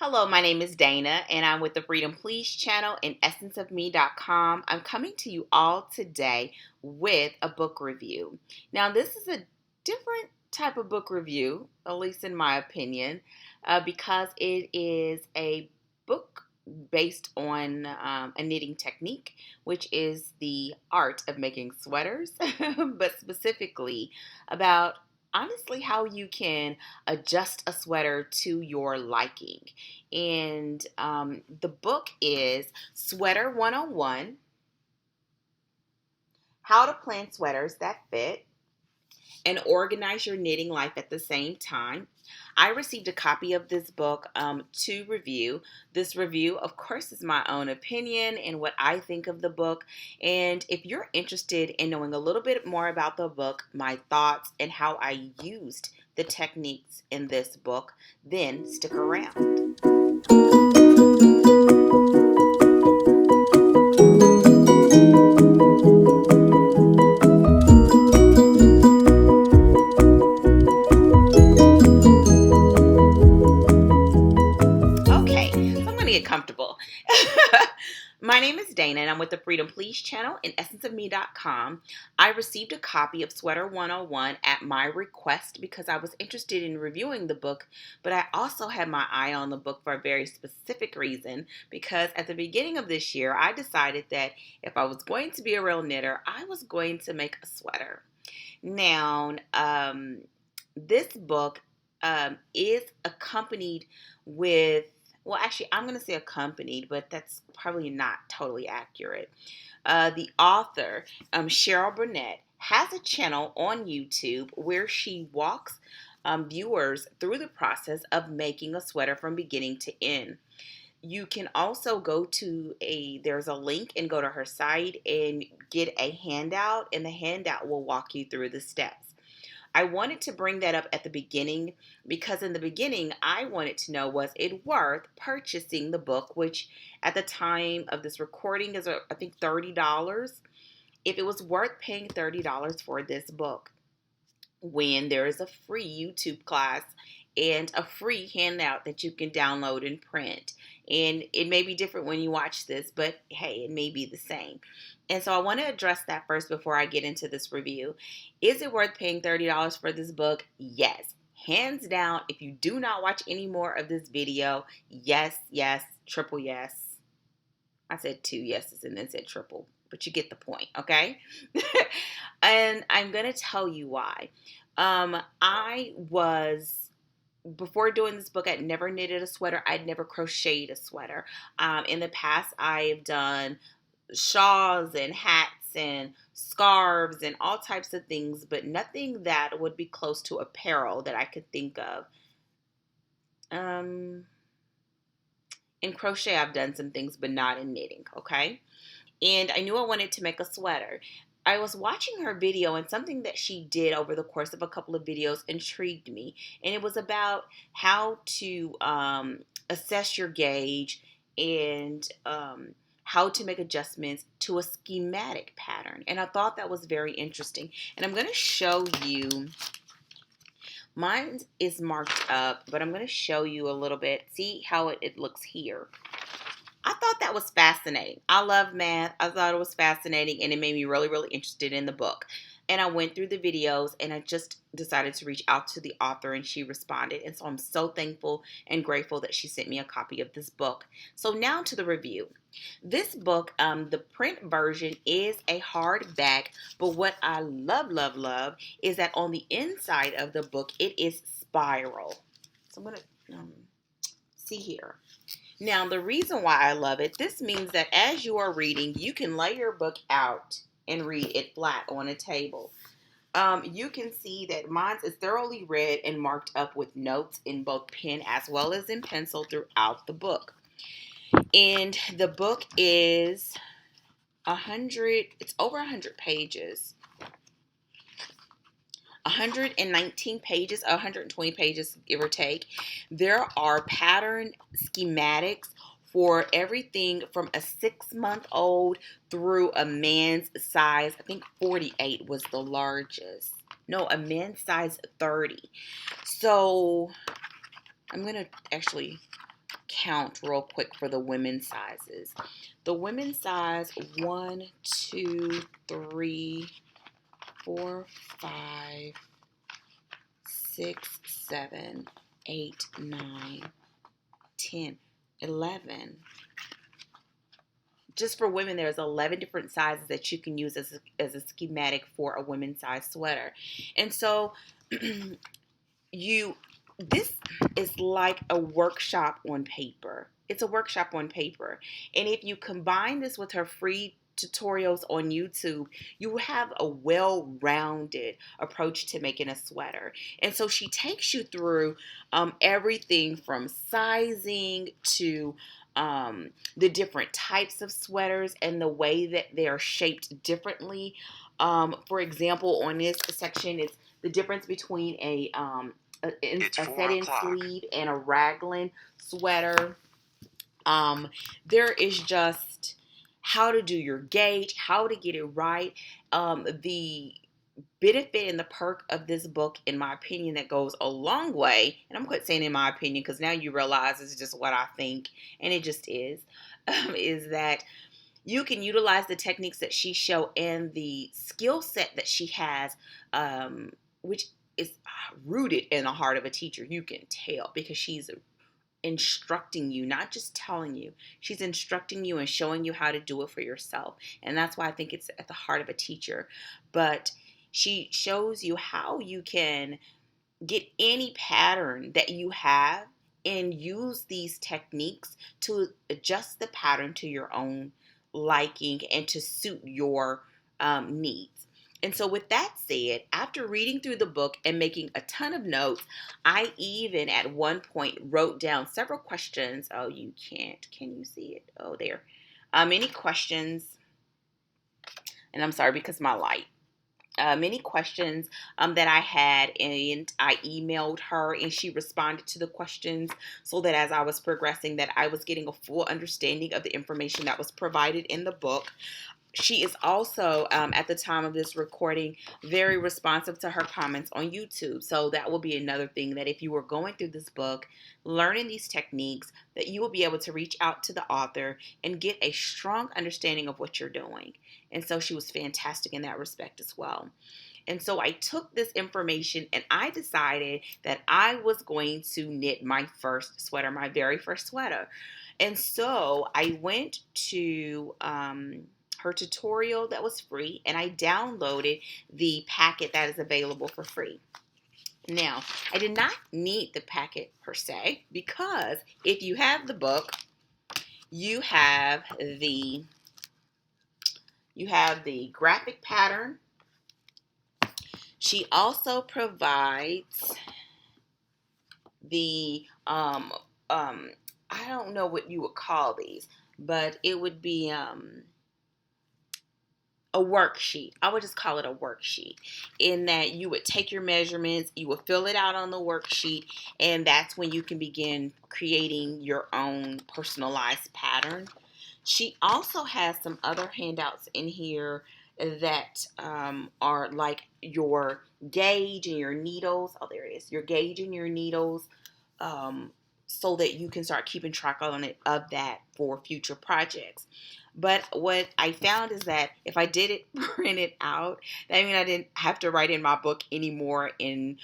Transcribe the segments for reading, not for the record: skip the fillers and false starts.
Hello, my name is Dana, and I'm with the Freedom Please channel and essenceofme.com. I'm coming to you all today with a book review. Now, this is a different type of book review, at least in my opinion, because it is a book based on a knitting technique, which is the art of making sweaters, but specifically about honestly how you can adjust a sweater to your liking. And the book is Sweater 101: How to Plan Sweaters That Fit and Organize Your Knitting Life at the Same Time. I received a copy of this book to review. This review, of course, is my own opinion and what I think of the book. And if you're interested in knowing a little bit more about the book, my thoughts, and how I used the techniques in this book, then stick around. Okay, so I'm going to get comfortable. My name is Dana, and I'm with the Freedom Please channel and essenceofme.com. I received a copy of Sweater 101 at my request because I was interested in reviewing the book, but I also had my eye on the book for a very specific reason, because at the beginning of this year, I decided that if I was going to be a real knitter, I was going to make a sweater. Now, this book is accompanied with, well, actually, I'm going to say accompanied, but that's probably not totally accurate. The author, Cheryl Brunette, has a channel on YouTube where she walks viewers through the process of making a sweater from beginning to end. You can also go to there's a link, and go to her site and get a handout, and the handout will walk you through the steps. I wanted to bring that up at the beginning because in the beginning, I wanted to know, was it worth purchasing the book, which at the time of this recording is, I think, $30. If it was worth paying $30 for this book, when there is a free YouTube class and a free handout that you can download and print. And it may be different when you watch this, but hey, it may be the same. And so I want to address that first before I get into this review. Is it worth paying $30 for this book? Yes. Hands down, if you do not watch any more of this video, yes, yes, triple yes. I said two yeses and then said triple, but you get the point, okay? And I'm going to tell you why. Before doing this book, I'd never knitted a sweater. I'd never crocheted a sweater. In the past, I've done shawls and hats and scarves and all types of things, but nothing that would be close to apparel that I could think of. In crochet, I've done some things, but not in knitting, okay? And I knew I wanted to make a sweater. I was watching her video, and something that she did over the course of a couple of videos intrigued me. And it was about how to assess your gauge and how to make adjustments to a schematic pattern. And I thought that was very interesting. And I'm going to show you. Mine is marked up, but I'm going to show you a little bit. See how it looks here. I thought that was fascinating. I love math. I thought it was fascinating, and it made me really, really interested in the book. And I went through the videos, and I just decided to reach out to the author, and she responded. And so I'm so thankful and grateful that she sent me a copy of this book. So now to the review. This book, the print version is a hardback, but what I love, love, love is that on the inside of the book, it is spiral. So I'm going to see here. Now, the reason why I love it, this means that as you are reading, you can lay your book out and read it flat on a table. You can see that mine is thoroughly read and marked up with notes in both pen as well as in pencil throughout the book. And the book is it's over 100 pages. 119 pages, 120 pages, give or take. There are pattern schematics for everything from a 6-month-old through a man's size. I think 48 was the largest. No, a man's size 30. So I'm going to actually count real quick for the women's sizes. The women's size 1, 2, 3, 4, 5, 6, 7, 8, 9, 10, 11. Just for women, there's 11 different sizes that you can use as a schematic for a women's size sweater. And so this is like a workshop on paper. It's a workshop on paper. And if you combine this with her free tutorials on YouTube, you have a well-rounded approach to making a sweater. And so she takes you through everything from sizing to the different types of sweaters and the way that they are shaped differently. For example, on this section, it's the difference between a set-in sleeve and a raglan sweater. There is just how to do your gauge, how to get it right. The benefit and the perk of this book, in my opinion, that goes a long way, and I'm quite saying in my opinion because now you realize it's just what I think, and it just is that you can utilize the techniques that she showed and the skill set that she has, which is rooted in the heart of a teacher. You can tell because she's instructing you, not just telling you. She's instructing you and showing you how to do it for yourself. And that's why I think it's at the heart of a teacher. But she shows you how you can get any pattern that you have and use these techniques to adjust the pattern to your own liking and to suit your needs. And so with that said, after reading through the book and making a ton of notes, I even at one point wrote down several questions. Oh, you can't. Can you see it? Oh, there. Many questions. And I'm sorry because my light. Many questions that I had, and I emailed her and she responded to the questions so that as I was progressing that I was getting a full understanding of the information that was provided in the book. She is also, at the time of this recording, very responsive to her comments on YouTube. So that will be another thing that if you were going through this book, learning these techniques, that you will be able to reach out to the author and get a strong understanding of what you're doing. And so she was fantastic in that respect as well. And so I took this information and I decided that I was going to knit my first sweater, my very first sweater. And so I went to her tutorial that was free, and I downloaded the packet that is available for free. Now, I did not need the packet per se, because if you have the book, you have the graphic pattern. She also provides the I don't know what you would call these, but it would be a worksheet. I would just call it a worksheet, in that you would take your measurements, you would fill it out on the worksheet, and that's when you can begin creating your own personalized pattern. She also has some other handouts in here that are like your gauge and your needles. Oh, there it is. Your gauge and your needles, so that you can start keeping track of that for future projects. But what I found is that if I did it print it out, that means I didn't have to write in my book anymore and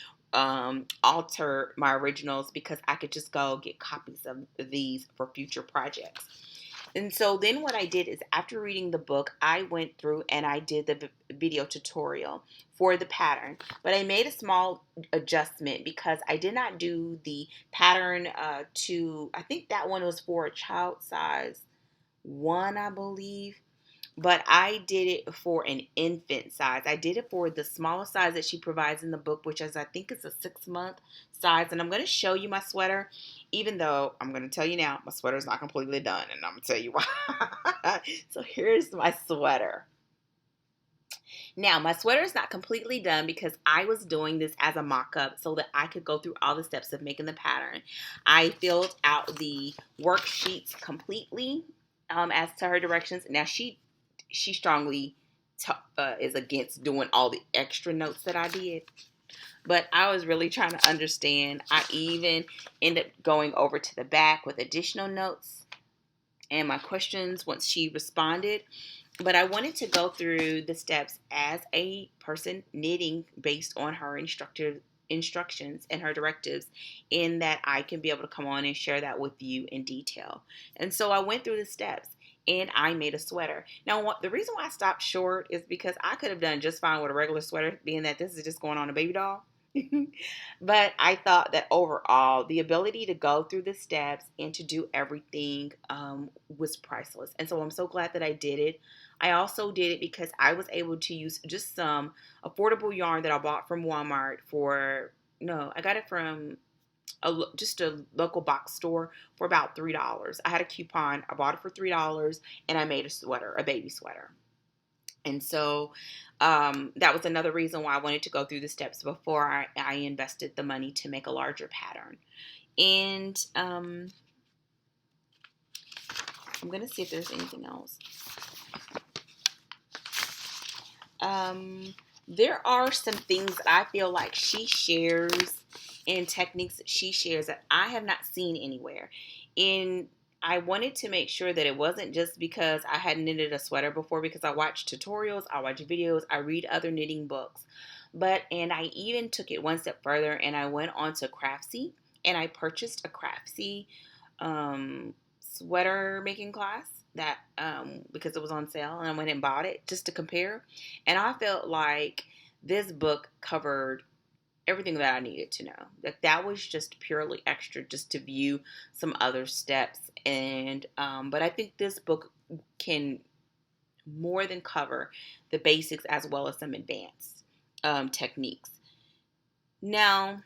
alter my originals, because I could just go get copies of these for future projects. And so then what I did is, after reading the book, I went through and I did the video tutorial for the pattern. But I made a small adjustment because I did not do the pattern I think that one was for a child size 1, I believe. But I did it for an infant size. I did it for the smallest size that she provides in the book, which is, I think it's a 6-month size. And I'm going to show you my sweater, even though I'm going to tell you now, my sweater is not completely done. And I'm going to tell you why. So here's my sweater. Now, my sweater is not completely done because I was doing this as a mock-up so that I could go through all the steps of making the pattern. I filled out the worksheets completely as to her directions. Now, she strongly is against doing all the extra notes that I did. But I was really trying to understand. I even ended up going over to the back with additional notes and my questions once she responded. But I wanted to go through the steps as a person knitting based on her instructions and her directives, in that I can be able to come on and share that with you in detail. And so I went through the steps and I made a sweater. Now, the reason why I stopped short is because I could have done just fine with a regular sweater, being that this is just going on a baby doll. But I thought that overall, the ability to go through the steps and to do everything was priceless. And so I'm so glad that I did it. I also did it because I was able to use just some affordable yarn that I bought from Walmart for, no, I got it from just a local box store for about $3. I had a coupon. I bought it for $3 and I made a sweater, a baby sweater. And so that was another reason why I wanted to go through the steps before I invested the money to make a larger pattern. And I'm going to see if there's anything else. There are some things that I feel like she shares and techniques that she shares that I have not seen anywhere. And I wanted to make sure that it wasn't just because I had knitted a sweater before, because I watch tutorials, I watch videos, I read other knitting books. And I even took it one step further and I went on to Craftsy and I purchased a Craftsy sweater making class that because it was on sale, and I went and bought it just to compare. And I felt like this book covered everything that I needed to know. That was just purely extra, just to view some other steps. And but I think this book can more than cover the basics as well as some advanced techniques. Now,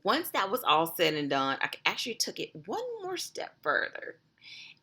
once that was all said and done, I actually took it one more step further.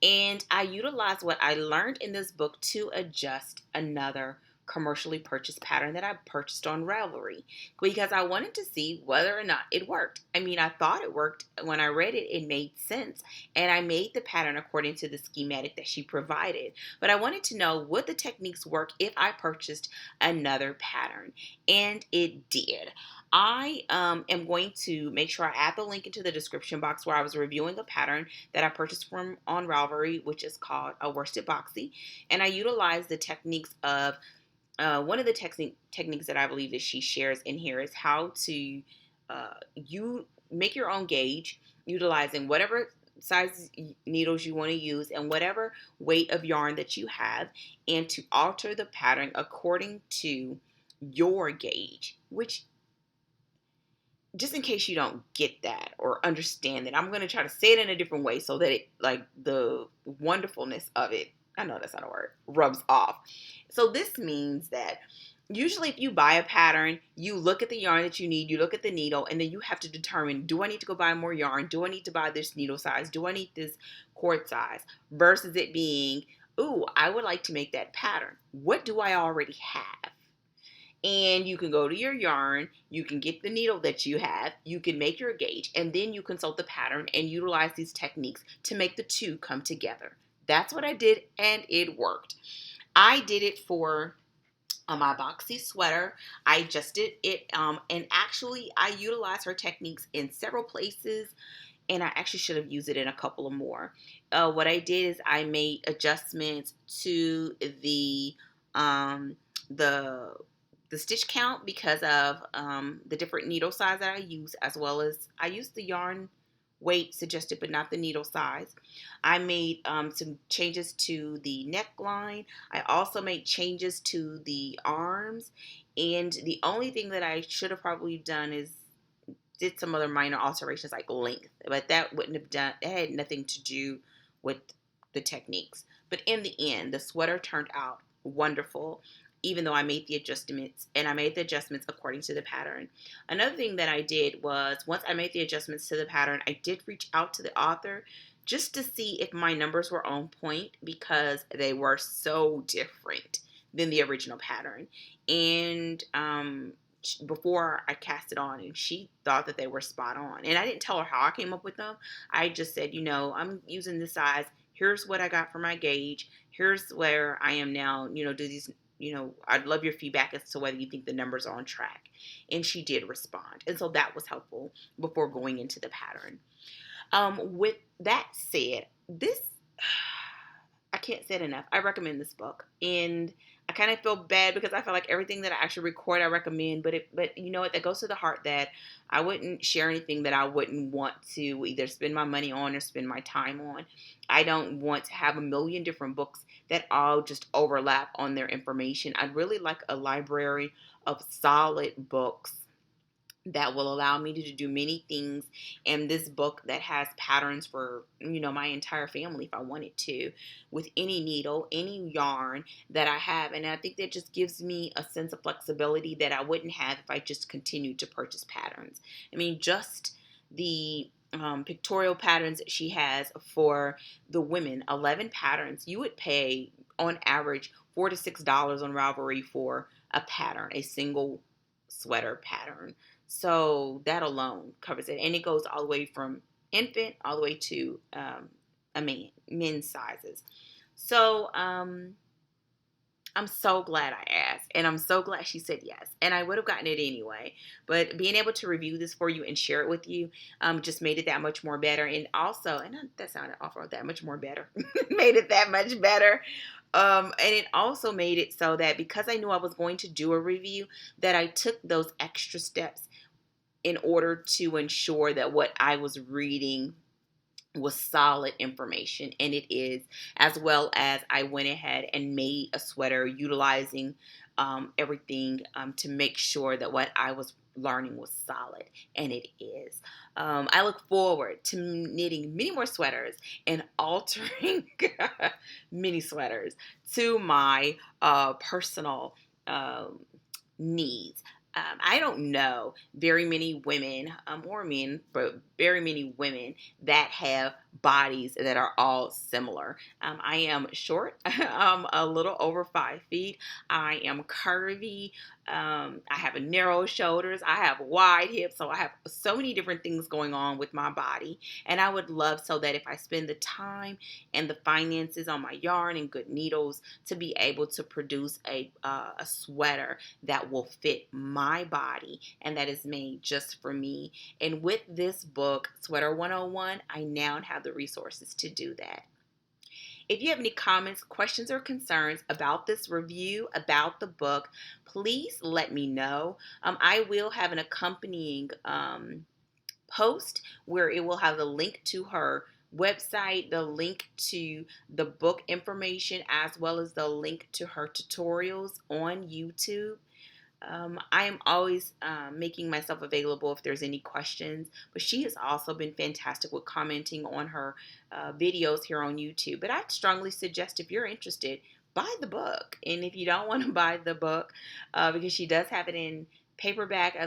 And I utilized what I learned in this book to adjust another commercially purchased pattern that I purchased on Ravelry, because I wanted to see whether or not it worked. I mean, I thought it worked. When I read it, it made sense. And I made the pattern according to the schematic that she provided. But I wanted to know, would the techniques work if I purchased another pattern? And it did. I am going to make sure I add the link into the description box where I was reviewing a pattern that I purchased from on Ravelry, which is called a worsted boxy. And I utilized the techniques of one of the techniques that I believe that she shares in here is how to you make your own gauge, utilizing whatever size needles you want to use and whatever weight of yarn that you have, and to alter the pattern according to your gauge. Which, just in case you don't get that or understand it, I'm going to try to say it in a different way so that it, like, the wonderfulness of it, I know that's not a word, rubs off. So this means that usually if you buy a pattern, you look at the yarn that you need, you look at the needle, and then you have to determine, do I need to go buy more yarn? Do I need to buy this needle size? Do I need this cord size? Versus it being, ooh, I would like to make that pattern. What do I already have? And you can go to your yarn, you can get the needle that you have, you can make your gauge, and then you consult the pattern and utilize these techniques to make the two come together. That's what I did, and it worked. I did it for my boxy sweater. I adjusted it, and actually I utilized her techniques in several places, and I actually should have used it in a couple of more. What I did is I made adjustments to the stitch count because of the different needle size that I use, as well as I used the yarn weight suggested, but not the needle size. I made some changes to the neckline. I also made changes to the arms. And the only thing that I should have probably done is did some other minor alterations like length, but that wouldn't have done, it had nothing to do with the techniques. But in the end, the sweater turned out wonderful, even though I made the adjustments, and I made the adjustments according to the pattern. Another thing that I did was, once I made the adjustments to the pattern, I did reach out to the author just to see if my numbers were on point, because they were so different than the original pattern. And before I cast it on, and she thought that they were spot on. And I didn't tell her how I came up with them. I just said, I'm using this size. Here's what I got for my gauge. Here's where I am now. Do these I'd love your feedback as to whether you think the numbers are on track. And she did respond. And so that was helpful before going into the pattern. With that said, I can't say it enough. I recommend this book. And I kind of feel bad because I feel like everything that I actually record, I recommend. But you know what? That goes to the heart that I wouldn't share anything that I wouldn't want to either spend my money on or spend my time on. I don't want to have a million different books that all just overlap on their information. I'd really like a library of solid books that will allow me to do many things, and this book that has patterns for my entire family if I wanted to, with any needle, any yarn that I have. And I think that just gives me a sense of flexibility that I wouldn't have if I just continued to purchase patterns. I mean, just the pictorial patterns that she has for the women, 11 patterns. You would pay on average $4 to $6 on Ravelry for a pattern, a single sweater pattern. So that alone covers it. And it goes all the way from infant all the way to men's sizes. So I'm so glad I asked. And I'm so glad she said yes. And I would have gotten it anyway. But being able to review this for you and share it with you just made it that much more better. And also, and that sounded awful, that much more better. Made it that much better. And it also made it so that because I knew I was going to do a review, that I took those extra steps in order to ensure that what I was reading was solid information, and it is, as well as I went ahead and made a sweater utilizing everything to make sure that what I was learning was solid, and it is. I look forward to knitting many more sweaters and altering mini sweaters to my personal needs. I don't know very many women or men, but very many women that have bodies that are all similar. I am short. I'm a little over 5 feet. I am curvy. I have narrow shoulders. I have wide hips. So I have so many different things going on with my body. And I would love so that if I spend the time and the finances on my yarn and good needles to be able to produce a sweater that will fit my body and that is made just for me. And with this book, Sweater 101, I now have the resources to do that. If you have any comments, questions, or concerns about this review, about the book, please let me know. I will have an accompanying post where it will have the link to her website, the link to the book information, as well as the link to her tutorials on YouTube. I am always making myself available if there's any questions, but she has also been fantastic with commenting on her videos here on YouTube. But I'd strongly suggest, if you're interested, buy the book. And if you don't want to buy the book, because she does have it in paperback,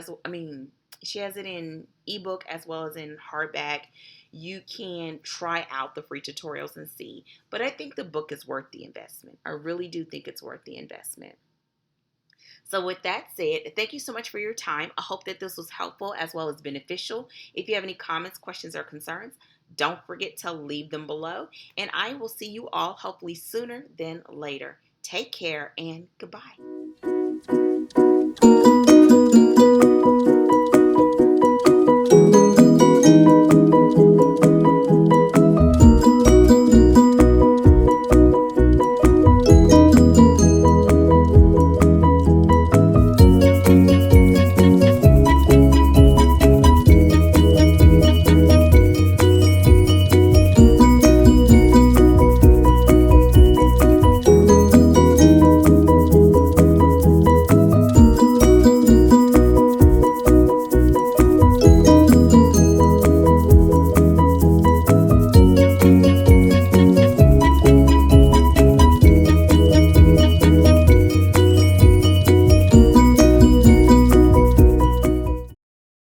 she has it in ebook as well as in hardback, you can try out the free tutorials and see. But I think the book is worth the investment. I really do think it's worth the investment. So with that said, thank you so much for your time. I hope that this was helpful as well as beneficial. If you have any comments, questions, or concerns, don't forget to leave them below. And I will see you all hopefully sooner than later. Take care and goodbye.